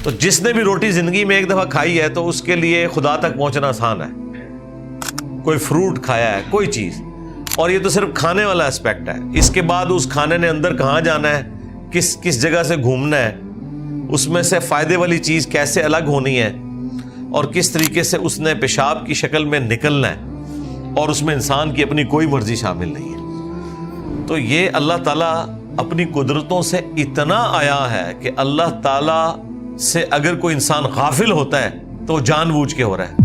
تو جس نے بھی روٹی زندگی میں ایک دفعہ کھائی ہے تو اس کے لیے خدا تک پہنچنا آسان ہے. کوئی فروٹ کھایا ہے، کوئی چیز، اور یہ تو صرف کھانے والا اسپیکٹ ہے. اس کے بعد اس کھانے نے اندر کہاں جانا ہے، کس جگہ سے گھومنا ہے، اس میں سے فائدے والی چیز کیسے الگ ہونی ہے، اور کس طریقے سے اس نے پیشاب کی شکل میں نکلنا ہے، اور اس میں انسان کی اپنی کوئی مرضی شامل نہیں ہے. تو یہ اللہ تعالیٰ اپنی قدرتوں سے اتنا آیا ہے کہ اللہ تعالیٰ سے اگر کوئی انسان غافل ہوتا ہے تو جان بوجھ کے ہو رہا ہے.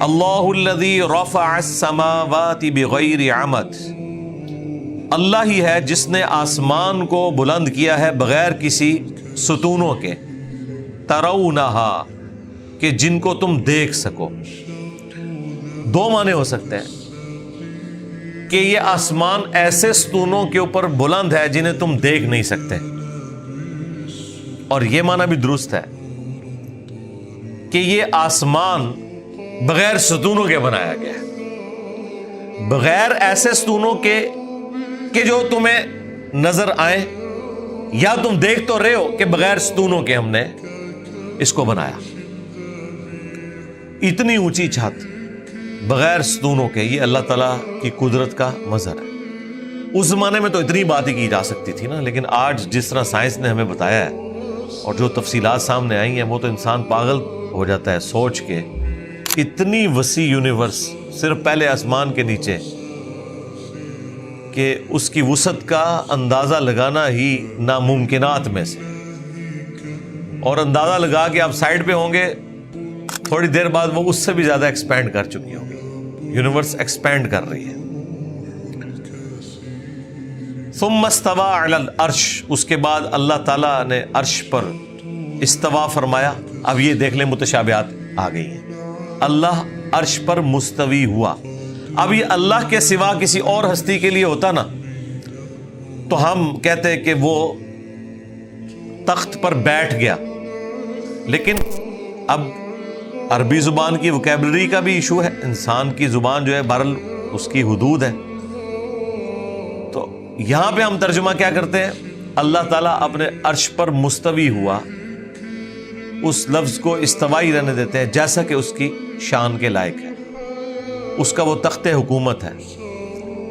اللہ الذی رفع السماوات بغیر عمد، اللہ ہی ہے جس نے آسمان کو بلند کیا ہے بغیر کسی ستونوں کے، ترونہا، کہ جن کو تم دیکھ سکو. دو معنی ہو سکتے ہیں کہ یہ آسمان ایسے ستونوں کے اوپر بلند ہے جنہیں تم دیکھ نہیں سکتے، اور یہ معنی بھی درست ہے کہ یہ آسمان بغیر ستونوں کے بنایا گیا ہے، بغیر ایسے ستونوں کے کہ جو تمہیں نظر آئیں، یا تم دیکھ تو رہے ہو کہ بغیر ستونوں کے ہم نے اس کو بنایا. اتنی اونچی چھت بغیر ستونوں کے، یہ اللہ تعالیٰ کی قدرت کا مظہر ہے. اس زمانے میں تو اتنی بات ہی کی جا سکتی تھی نا، لیکن آج جس طرح سائنس نے ہمیں بتایا ہے اور جو تفصیلات سامنے آئی ہیں، وہ تو انسان پاگل ہو جاتا ہے سوچ کے. اتنی وسیع یونیورس صرف پہلے آسمان کے نیچے، کہ اس کی وسعت کا اندازہ لگانا ہی ناممکنات میں سے. اور اندازہ لگا کہ آپ سائڈ پہ ہوں گے، تھوڑی دیر بعد وہ اس سے بھی زیادہ ایکسپینڈ کر چکی ہوگی. یونیورس ایکسپینڈ کر رہی ہے. ثم استوى علی العرش، اس کے بعد اللہ تعالیٰ نے عرش پر استوا فرمایا. اب یہ دیکھ لیں متشابہات آ گئی ہیں. اللہ عرش پر مستوی ہوا. اب یہ اللہ کے سوا کسی اور ہستی کے لیے ہوتا نا تو ہم کہتے کہ وہ تخت پر بیٹھ گیا، لیکن اب عربی زبان کی وکیبلری کا بھی ایشو ہے. انسان کی زبان جو ہے بہرحال اس کی حدود ہے. تو یہاں پہ ہم ترجمہ کیا کرتے ہیں، اللہ تعالیٰ اپنے عرش پر مستوی ہوا، اس لفظ کو استوائی رہنے دیتے ہیں جیسا کہ اس کی شان کے لائق ہے. اس کا وہ تخت حکومت ہے.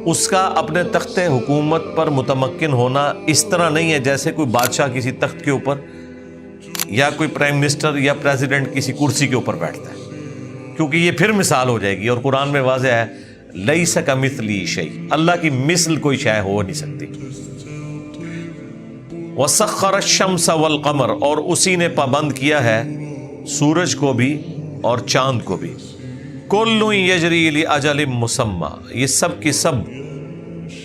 اس کا اپنے تخت حکومت پر متمکن ہونا اس طرح نہیں ہے جیسے کوئی بادشاہ کسی تخت کے اوپر یا کوئی پرائم منسٹر یا پریزیڈنٹ کسی کرسی کے اوپر بیٹھتا ہے، کیونکہ یہ پھر مثال ہو جائے گی. اور قرآن میں واضح ہے لیس کمثلہ شیء، اللہ کی مثل کوئی شے ہو نہیں سکتی. وسخر الشمس والقمر، اور اسی نے پابند کیا ہے سورج کو بھی اور چاند کو بھی. کل یجری لاجل مسمی، یہ سب کی سب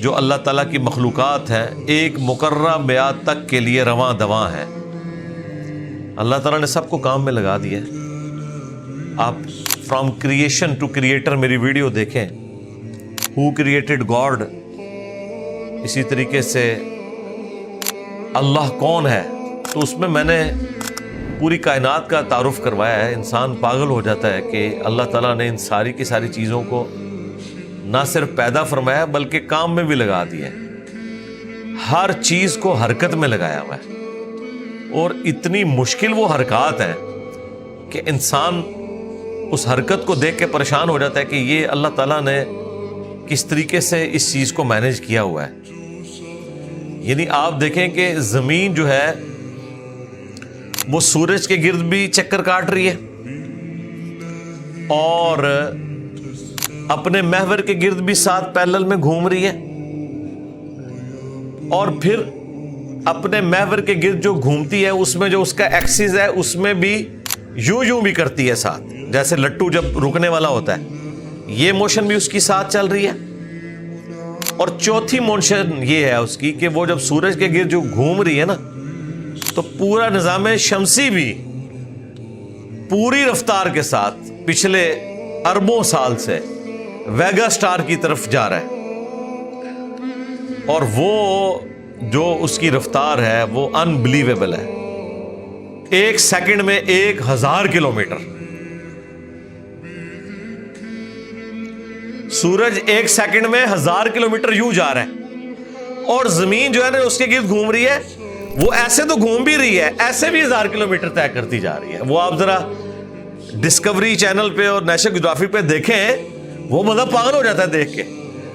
جو اللہ تعالیٰ کی مخلوقات ہیں ایک مقررہ میعاد تک کے لیے رواں دواں ہیں. اللہ تعالیٰ نے سب کو کام میں لگا دیا ہے. آپ فرام کریشن ٹو کریٹر میری ویڈیو دیکھیں، ہو کریٹڈ گاڈ، اسی طریقے سے اللہ کون ہے، تو اس میں نے پوری کائنات کا تعارف کروایا ہے. انسان پاگل ہو جاتا ہے کہ اللہ تعالیٰ نے ان ساری کی ساری چیزوں کو نہ صرف پیدا فرمایا بلکہ کام میں بھی لگا دیا ہے. ہر چیز کو حرکت میں لگایا ہوا ہے، اور اتنی مشکل وہ حرکات ہیں کہ انسان اس حرکت کو دیکھ کے پریشان ہو جاتا ہے کہ یہ اللہ تعالیٰ نے کس طریقے سے اس چیز کو مینیج کیا ہوا ہے. یعنی آپ دیکھیں کہ زمین جو ہے وہ سورج کے گرد بھی چکر کاٹ رہی ہے، اور اپنے محور کے گرد بھی ساتھ پیرلل میں گھوم رہی ہے، اور پھر اپنے محور کے گرد جو گھومتی ہے اس میں جو اس کا ایکسس ہے اس میں بھی یوں بھی کرتی ہے ساتھ، جیسے لٹو جب رکنے والا ہوتا ہے یہ موشن بھی اس کی ساتھ چل رہی ہے. اور چوتھی موشن یہ ہے اس کی کہ وہ جب سورج کے گرد جو گھوم رہی ہے نا تو پورا نظام شمسی بھی پوری رفتار کے ساتھ پچھلے اربوں سال سے ویگا سٹار کی طرف جا رہا ہے، اور وہ جو اس کی رفتار ہے وہ انبلیویبل ہے. 1 سیکنڈ میں 1000 کلومیٹر. سورج 1 سیکنڈ میں 1000 کلومیٹر یوں جا رہا ہے، اور زمین جو ہے نا اس کے گرد گھوم رہی ہے، وہ ایسے تو گھوم بھی رہی ہے، ایسے بھی 1000 کلومیٹر طے کرتی جا رہی ہے۔ وہ آپ ذرا ڈسکوری چینل پہ اور نیشنل جیوگرافی پہ دیکھیں، وہ مطلب پاگل ہو جاتا ہے دیکھ کے۔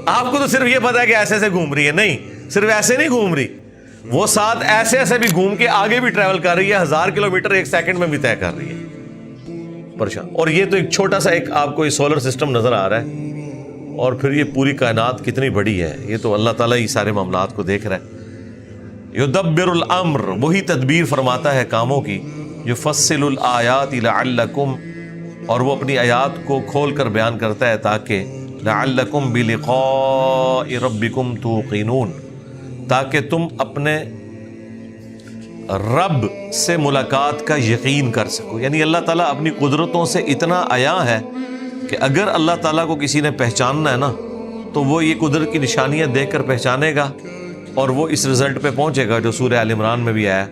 آپ کو تو صرف یہ پتا ہے کہ ایسے ایسے گھوم رہی ہے، نہیں، صرف ایسے نہیں گھوم رہی، وہ ساتھ ایسے ایسے بھی گھوم کے آگے بھی ٹریول کر رہی ہے، 1000 کلومیٹر 1 سیکنڈ میں بھی طے کر رہی ہے۔ پریشان۔ اور یہ تو ایک چھوٹا سا ایک آپ کو یہ سولر سسٹم نظر آ رہا ہے، اور پھر یہ پوری کائنات کتنی بڑی ہے، یہ تو اللہ تعالیٰ ہی سارے معاملات کو دیکھ رہا ہے۔ یدبر الامر، وہی تدبیر فرماتا ہے کاموں کی، یفصل الآیات لعلکم، اور وہ اپنی آیات کو کھول کر بیان کرتا ہے تاکہ لعلکم بلقاء ربکم توقنون، تاکہ تم اپنے رب سے ملاقات کا یقین کر سکو۔ یعنی اللہ تعالیٰ اپنی قدرتوں سے اتنا عیاں ہے کہ اگر اللہ تعالیٰ کو کسی نے پہچاننا ہے نا تو وہ یہ قدرت کی نشانیاں دیکھ کر پہچانے گا، اور وہ اس رزلٹ پہ پہنچے گا جو سورہ آل عمران میں بھی آیا،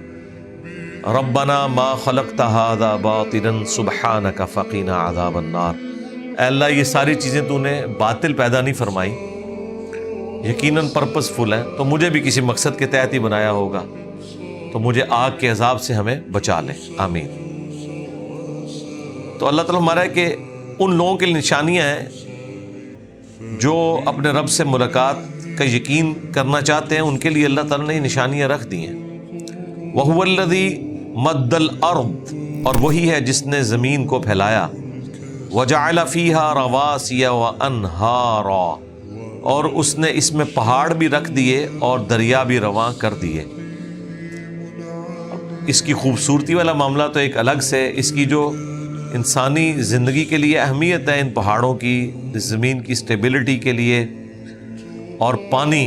ربنا ما خلقت هذا باطلا سبحانک فقنا عذاب النار۔ اے اللہ یہ ساری چیزیں تو نے باطل پیدا نہیں فرمائی، یقیناً پرپس فل ہیں، تو مجھے بھی کسی مقصد کے تحت ہی بنایا ہوگا، تو مجھے آگ کے عذاب سے ہمیں بچا لے، آمین۔ تو اللہ تعالیٰ ہمارا ہے کہ ان لوگوں کے نشانیاں ہیں جو اپنے رب سے ملاقات کا یقین کرنا چاہتے ہیں، ان کے لیے اللہ تعالیٰ نے نشانیاں رکھ دی ہیں۔ وَهُوَ الَّذِي مَدَّ الْأَرْضِ، اور وہی ہے جس نے زمین کو پھیلایا، وَجَعَلَ فِيهَا رَوَاسِيَ وَأَنْهَارًا، اور اس نے اس میں پہاڑ بھی رکھ دیے اور دریا بھی رواں کر دیے۔ اس کی خوبصورتی والا معاملہ تو ایک الگ سے، اس کی جو انسانی زندگی کے لیے اہمیت ہے، ان پہاڑوں کی، زمین کی سٹیبلٹی کے لیے، اور پانی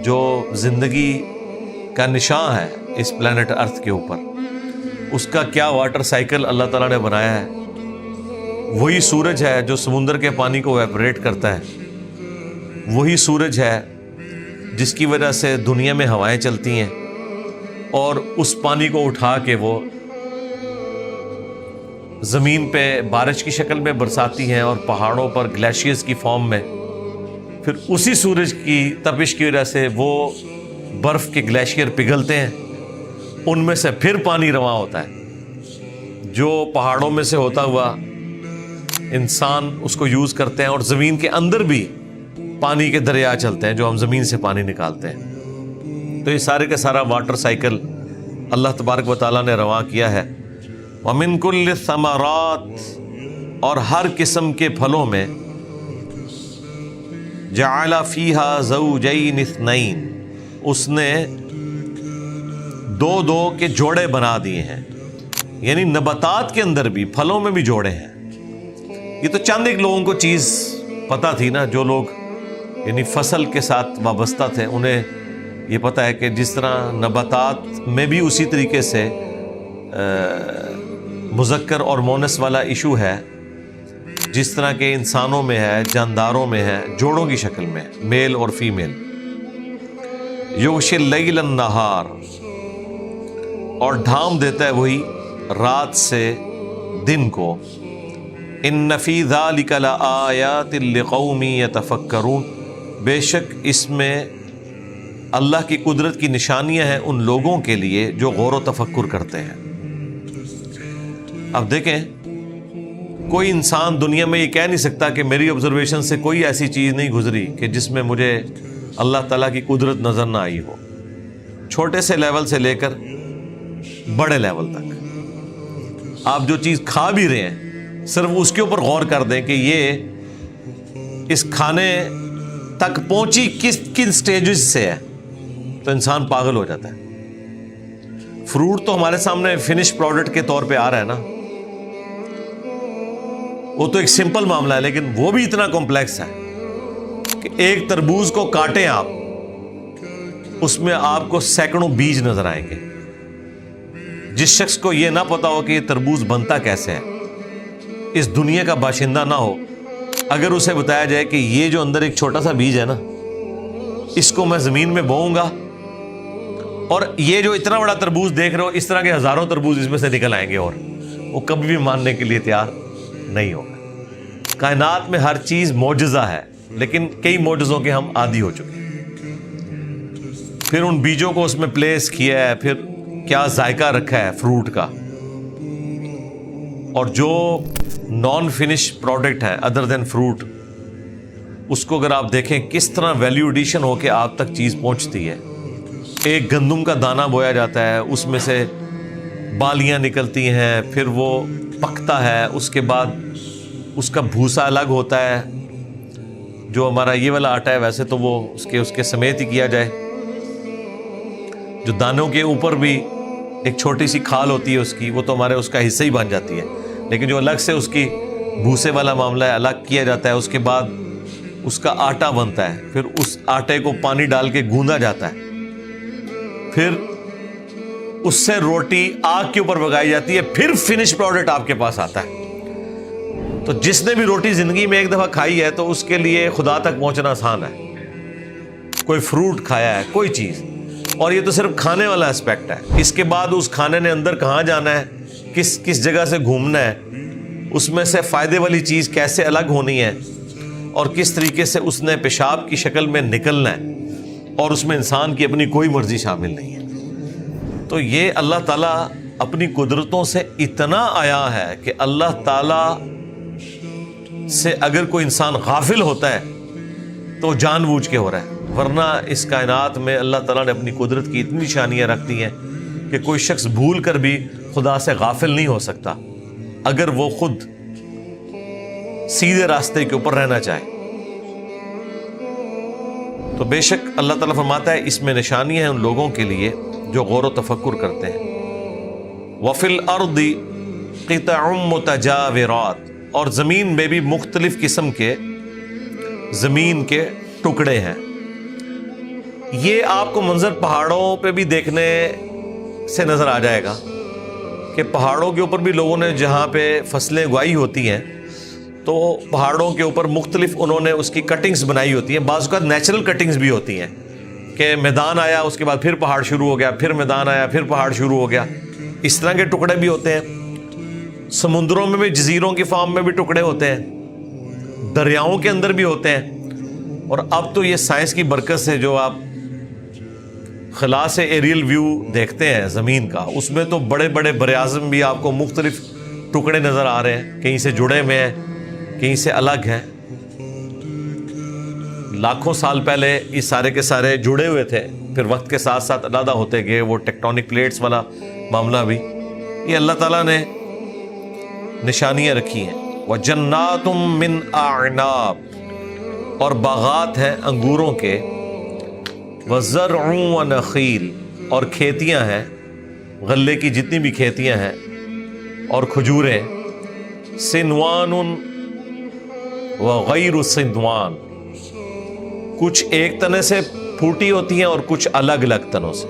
جو زندگی کا نشان ہے اس پلانٹ ارتھ کے اوپر، اس کا کیا واٹر سائیکل اللہ تعالیٰ نے بنایا ہے۔ وہی سورج ہے جو سمندر کے پانی کو ایویپوریٹ کرتا ہے، وہی سورج ہے جس کی وجہ سے دنیا میں ہوائیں چلتی ہیں، اور اس پانی کو اٹھا کے وہ زمین پہ بارش کی شکل میں برساتی ہیں، اور پہاڑوں پر گلیشیئرز کی فارم میں، پھر اسی سورج کی تپش کی وجہ سے وہ برف کے گلیشیئر پگھلتے ہیں، ان میں سے پھر پانی رواں ہوتا ہے، جو پہاڑوں میں سے ہوتا ہوا انسان اس کو یوز کرتے ہیں، اور زمین کے اندر بھی پانی کے دریا چلتے ہیں جو ہم زمین سے پانی نکالتے ہیں۔ تو یہ سارے کا سارا واٹر سائیکل اللہ تبارک و تعالیٰ نے رواں کیا ہے۔ وَمِن كُلِّ الثَّمَرَاتِ، اور ہر قسم کے پھلوں میں، جَعَلَ فِيهَا زَوْجَيْنِ اثْنَيْنِ، اس نے دو کے جوڑے بنا دیے ہیں، یعنی نباتات کے اندر بھی، پھلوں میں بھی جوڑے ہیں۔ یہ تو چند ایک لوگوں کو چیز پتہ تھی نا، جو لوگ یعنی فصل کے ساتھ وابستہ تھے، انہیں یہ پتہ ہے کہ جس طرح نباتات میں بھی اسی طریقے سے مذکر اور مونس والا ایشو ہے، جس طرح کے انسانوں میں ہے، جانداروں میں ہے، جوڑوں کی شکل میں، میل اور فیمیل۔ یغشی اللیل النہار، اور ڈھانپ دیتا ہے وہی رات سے دن کو۔ ان فی ذلک لآیات لقوم یتفکرون، بے شک اس میں اللہ کی قدرت کی نشانیاں ہیں ان لوگوں کے لیے جو غور و تفکر کرتے ہیں۔ اب دیکھیں، کوئی انسان دنیا میں یہ کہہ نہیں سکتا کہ میری آبزرویشن سے کوئی ایسی چیز نہیں گزری کہ جس میں مجھے اللہ تعالیٰ کی قدرت نظر نہ آئی ہو، چھوٹے سے لیول سے لے کر بڑے لیول تک۔ آپ جو چیز کھا بھی رہے ہیں، صرف اس کے اوپر غور کر دیں کہ یہ اس کھانے تک پہنچی کن سٹیجز سے ہے، تو انسان پاگل ہو جاتا ہے۔ فروٹ تو ہمارے سامنے فنش پروڈکٹ کے طور پہ آ رہا ہے نا، وہ تو ایک سمپل معاملہ ہے، لیکن وہ بھی اتنا کمپلیکس ہے کہ ایک تربوز کو کاٹیں آپ، اس میں آپ کو سینکڑوں بیج نظر آئیں گے۔ جس شخص کو یہ نہ پتا ہو کہ یہ تربوز بنتا کیسے ہے، اس دنیا کا باشندہ نہ ہو، اگر اسے بتایا جائے کہ یہ جو اندر ایک چھوٹا سا بیج ہے نا، اس کو میں زمین میں بوؤں گا، اور یہ جو اتنا بڑا تربوز دیکھ رہے ہو، اس طرح کے ہزاروں تربوز اس میں سے نکل آئیں گے، اور وہ کبھی بھی ماننے کے لیے تیار نہیں ہوگا۔ کائنات میں ہر چیز معجزہ ہے، لیکن کئی معجزوں کے ہم عادی ہو چکے ہیں۔ پھر ان بیجوں کو اس میں پلیس کیا ہے، پھر کیا ذائقہ رکھا ہے فروٹ کا، اور جو نان فنش پروڈکٹ ہے ادر دین فروٹ، اس کو اگر آپ دیکھیں کس طرح ویلیو ایڈیشن ہو کے آپ تک چیز پہنچتی ہے۔ ایک گندم کا دانہ بویا جاتا ہے، اس میں سے بالیاں نکلتی ہیں، پھر وہ پکتا ہے، اس کے بعد اس کا بھوسا الگ ہوتا ہے۔ جو ہمارا یہ والا آٹا ہے ویسے تو وہ اس کے سمیت ہی کیا جائے، جو دانوں کے اوپر بھی ایک چھوٹی سی کھال ہوتی ہے اس کی، وہ تو ہمارے اس کا حصہ ہی بن جاتی ہے، لیکن جو الگ سے اس کی بھوسے والا معاملہ ہے الگ کیا جاتا ہے۔ اس کے بعد اس کا آٹا بنتا ہے، پھر اس آٹے کو پانی ڈال کے گوندا جاتا ہے، پھر اس سے روٹی آگ کے اوپر پکائی جاتی ہے، پھر فنش پروڈکٹ آپ کے پاس آتا ہے۔ تو جس نے بھی روٹی زندگی میں ایک دفعہ کھائی ہے تو اس کے لیے خدا تک پہنچنا آسان ہے۔ کوئی فروٹ کھایا ہے، کوئی چیز، اور یہ تو صرف کھانے والا اسپیکٹ ہے۔ اس کے بعد اس کھانے نے اندر کہاں جانا ہے، کس جگہ سے گھومنا ہے، اس میں سے فائدے والی چیز کیسے الگ ہونی ہے، اور کس طریقے سے اس نے پیشاب کی شکل میں نکلنا ہے، اور اس میں انسان کی اپنی کوئی مرضی شامل نہیں ہے۔ تو یہ اللہ تعالیٰ اپنی قدرتوں سے اتنا آیا ہے کہ اللہ تعالیٰ سے اگر کوئی انسان غافل ہوتا ہے تو جان بوجھ کے ہو رہا ہے، ورنہ اس کائنات میں اللہ تعالیٰ نے اپنی قدرت کی اتنی نشانیاں رکھ دی ہیں کہ کوئی شخص بھول کر بھی خدا سے غافل نہیں ہو سکتا اگر وہ خود سیدھے راستے کے اوپر رہنا چاہے۔ تو بے شک اللہ تعالیٰ فرماتا ہے اس میں نشانیاں ہیں ان لوگوں کے لیے جو غور و تفکر کرتے ہیں۔ وَفِي الْأَرْضِ قِطَعٌ مُتَجَاوِرَاتٌ، اور زمین میں بھی مختلف قسم کے زمین کے ٹکڑے ہیں۔ یہ آپ کو منظر پہاڑوں پہ بھی دیکھنے سے نظر آ جائے گا کہ پہاڑوں کے اوپر بھی لوگوں نے جہاں پہ فصلیں اگائی ہوتی ہیں تو پہاڑوں کے اوپر مختلف انہوں نے اس کی کٹنگز بنائی ہوتی ہیں۔ بعض اوقات نیچرل کٹنگز بھی ہوتی ہیں کہ میدان آیا، اس کے بعد پھر پہاڑ شروع ہو گیا، پھر میدان آیا، پھر پہاڑ شروع ہو گیا، اس طرح کے ٹکڑے بھی ہوتے ہیں۔ سمندروں میں بھی، جزیروں کی فارم میں بھی ٹکڑے ہوتے ہیں، دریاؤں کے اندر بھی ہوتے ہیں۔ اور اب تو یہ سائنس کی برکت سے جو آپ خلا سے ایریل ویو دیکھتے ہیں زمین کا، اس میں تو بڑے بڑے براعظم بھی آپ کو مختلف ٹکڑے نظر آ رہے ہیں، کہیں سے جڑے ہوئے ہیں، کہیں سے الگ ہیں۔ لاکھوں سال پہلے یہ سارے کے سارے جڑے ہوئے تھے، پھر وقت کے ساتھ ساتھ علیحدہ ہوتے گئے، وہ ٹیکٹونک پلیٹس والا معاملہ بھی یہ اللہ تعالیٰ نے نشانیاں رکھی ہیں۔ وَجَنَّاتٌ مِّنْ أَعْنَابٍ، اور باغات ہیں انگوروں کے، وَزَرْعٌ وَنَخِيلٌ، اور کھیتیاں ہیں، غلے کی جتنی بھی کھیتیاں ہیں اور کھجوریں، سِنْوَانٌ وَغَيْرُ سِنْوَان، کچھ ایک تنے سے پھوٹی ہوتی ہیں اور کچھ الگ الگ تنوں سے۔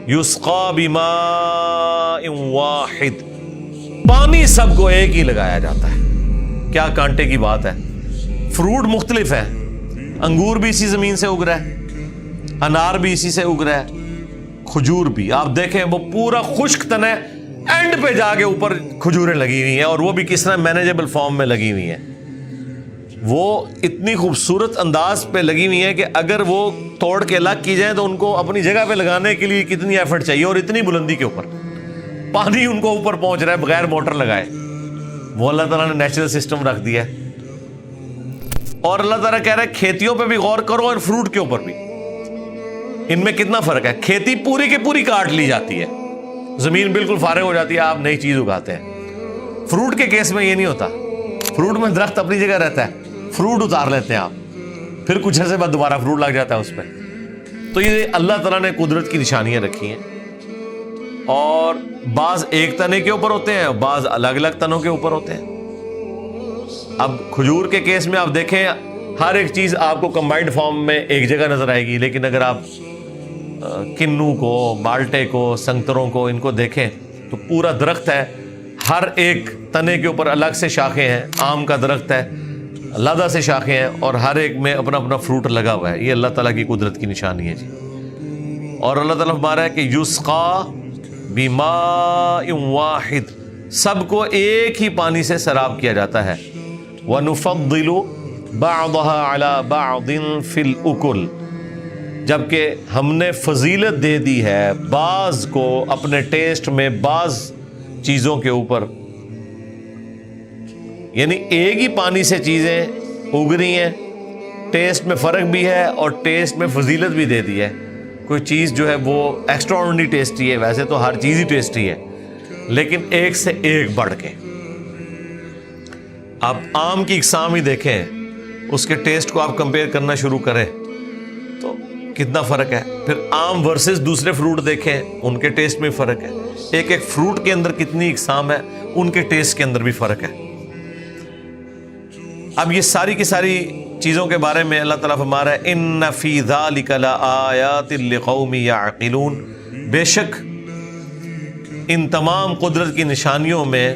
یُسْقَىٰ بِمَاءٍ وَاحِدٍ، پانی سب کو ایک ہی لگایا جاتا ہے۔ کیا کانٹے کی بات ہے۔ فروٹ مختلف ہیں، انگور بھی اسی زمین سے اگ رہا ہے، انار بھی اسی سے اگ رہا ہے، کھجور بھی۔ آپ دیکھیں وہ پورا خشک تنا اینڈ پہ جا کے اوپر کھجوریں لگی ہوئی ہیں، اور وہ بھی کس طرح مینیجبل فارم میں لگی ہوئی ہیں۔ وہ اتنی خوبصورت انداز پہ لگی ہوئی ہیں کہ اگر وہ توڑ کے الگ کی جائیں تو ان کو اپنی جگہ پہ لگانے کے لیے کتنی ایفرٹ چاہیے، اور اتنی بلندی کے اوپر پانی ان کو اوپر پہنچ رہا ہے بغیر موٹر لگائے۔ وہ اللہ تعالیٰ نے نیچرل سسٹم رکھ دیا ہے۔ اور اللہ تعالیٰ کہہ رہا ہے کھیتیوں پہ بھی غور کرو اور فروٹ کے اوپر بھی۔ ان میں کتنا فرق ہے۔ کھیتی پوری کی پوری کاٹ لی جاتی ہے، زمین بالکل فارغ ہو جاتی ہے، آپ نئی چیز اگاتے ہیں۔ فروٹ کے کیس میں یہ نہیں ہوتا۔ فروٹ میں درخت اپنی جگہ رہتا ہے، فروٹ اتار لیتے ہیں آپ، پھر کچھ عرصے بعد دوبارہ فروٹ لگ جاتا ہے اس پہ۔ تو یہ اللہ تعالیٰ نے قدرت کی نشانیاں رکھی ہیں، اور بعض ایک تنے کے اوپر ہوتے ہیں، بعض الگ الگ تنوں کے اوپر ہوتے ہیں۔ اب کھجور کے کیس میں آپ دیکھیں ہر ایک چیز آپ کو کمبائنڈ فارم میں ایک جگہ نظر آئے گی، لیکن اگر آپ کنو کو، مالٹے کو، سنگتروں کو، ان کو دیکھیں تو پورا درخت ہے، ہر ایک تنے کے اوپر الگ سے شاخیں ہیں۔ آم کا درخت ہے، علیحدہ سے شاخیں ہیں، اور ہر ایک میں اپنا اپنا فروٹ لگا ہوا ہے۔ یہ اللہ تعالیٰ کی قدرت کی نشانی ہے جی۔ اور اللہ تعالیٰ فرما رہا ہے کہ یسقا بماء واحد، سب کو ایک ہی پانی سے سیراب کیا جاتا ہے۔ وَنُفَضِّلُ بعضها علی بعض فی الاکل، جبکہ ہم نے فضیلت دے دی ہے بعض کو اپنے ٹیسٹ میں بعض چیزوں کے اوپر، یعنی ایک ہی پانی سے چیزیں اگ رہی ہیں، ٹیسٹ میں فرق بھی ہے اور ٹیسٹ میں فضیلت بھی دے دی ہے۔ کوئی چیز جو ہے وہ ایکسٹرا آرڈنری ٹیسٹی ہے، ویسے تو ہر چیز ہی ٹیسٹی ہے، لیکن ایک سے ایک بڑھ کے۔ آپ آم کی اقسام ہی دیکھیں، اس کے ٹیسٹ کو آپ کمپیئر کرنا شروع کریں تو کتنا فرق ہے۔ پھر آم ورسز دوسرے فروٹ دیکھیں، ان کے ٹیسٹ میں فرق ہے۔ ایک ایک فروٹ کے اندر کتنی اقسام ہے، ان کے ٹیسٹ کے اندر بھی فرق ہے۔ اب یہ ساری کی ساری چیزوں کے بارے میں اللہ تعالیٰ فرما رہا ہے ان فی ذلک لآیات لقوم یعقلون، بے شک ان تمام قدرت کی نشانیوں میں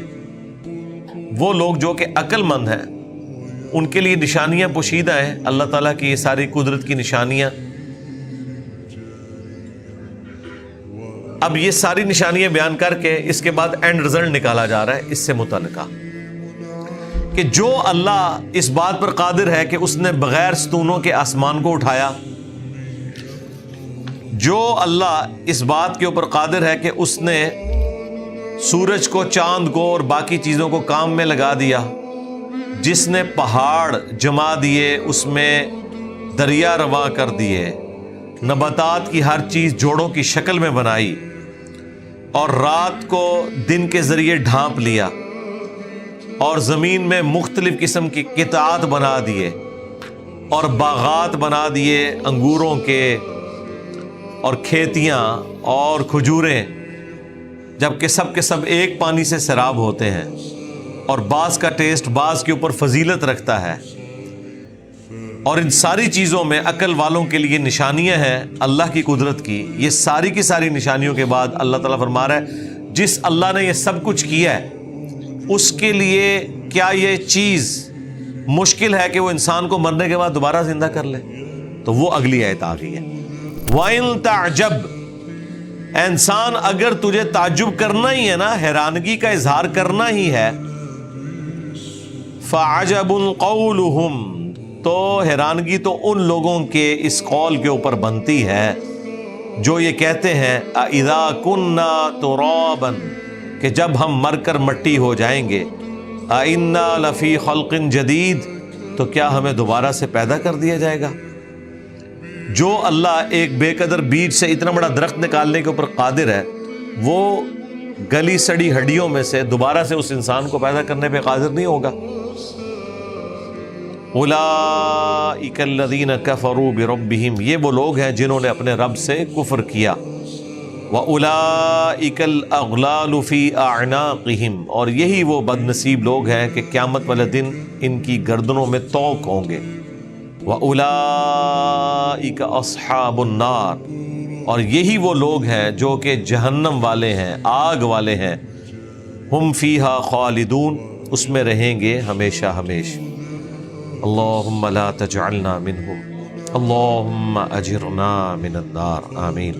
وہ لوگ جو کہ عقل مند ہیں ان کے لیے نشانیاں پوشیدہ ہیں، اللہ تعالیٰ کی یہ ساری قدرت کی نشانیاں۔ اب یہ ساری نشانیاں بیان کر کے اس کے بعد اینڈ رزلٹ نکالا جا رہا ہے اس سے متعلقہ، کہ جو اللہ اس بات پر قادر ہے کہ اس نے بغیر ستونوں کے آسمان کو اٹھایا، جو اللہ اس بات کے اوپر قادر ہے کہ اس نے سورج کو، چاند کو اور باقی چیزوں کو کام میں لگا دیا، جس نے پہاڑ جما دیے، اس میں دریا رواں کر دیے، نباتات کی ہر چیز جوڑوں کی شکل میں بنائی، اور رات کو دن کے ذریعے ڈھانپ لیا، اور زمین میں مختلف قسم کی قطعات بنا دیے، اور باغات بنا دیے انگوروں کے، اور کھیتیاں اور کھجوریں، جبکہ سب کے سب ایک پانی سے سیراب ہوتے ہیں، اور بعض کا ٹیسٹ بعض کے اوپر فضیلت رکھتا ہے۔ اور ان ساری چیزوں میں عقل والوں کے لیے نشانیاں ہیں اللہ کی قدرت کی۔ یہ ساری کی ساری نشانیوں کے بعد اللہ تعالیٰ فرما رہا ہے جس اللہ نے یہ سب کچھ کیا ہے اس کے لیے کیا یہ چیز مشکل ہے کہ وہ انسان کو مرنے کے بعد دوبارہ زندہ کر لے؟ تو وہ اگلی آیت آ گئی ہے، وَإِن تَعْجَبْ، انسان اگر تجھے تعجب کرنا ہی ہے نا، حیرانگی کا اظہار کرنا ہی ہے، فَعَجَبٌ قَوْلُهُمْ، تو حیرانگی تو ان لوگوں کے اس قول کے اوپر بنتی ہے جو یہ کہتے ہیں اِذَا كُنَّا تُرَابًا، کہ جب ہم مر کر مٹی ہو جائیں گے، اِنَّا لَفِي خَلْقٍ جَدِيدٍ، تو کیا ہمیں دوبارہ سے پیدا کر دیا جائے گا؟ جو اللہ ایک بے قدر بیج سے اتنا بڑا درخت نکالنے کے اوپر قادر ہے، وہ گلی سڑی ہڈیوں میں سے دوبارہ سے اس انسان کو پیدا کرنے پہ قادر نہیں ہوگا؟ اولئک الذین کفروا بربہم، یہ وہ لوگ ہیں جنہوں نے اپنے رب سے کفر کیا، وَأُولَئِكَ الْأَغْلَالُ فِي أَعْنَاقِهِمْ، اور یہی وہ بد نصیب لوگ ہیں کہ قیامت والے دن ان کی گردنوں میں طوق ہوں گے، وَأُولَئِكَ أَصْحَابُ النَّارِ، اور یہی وہ لوگ ہیں جو کہ جہنم والے ہیں، آگ والے ہیں، ہم فیہا خالدون، اس میں رہیں گے ہمیشہ ہمیشہ۔ اللہم لا تجعلنا منہم، اللہم اجرنا من النار، آمین۔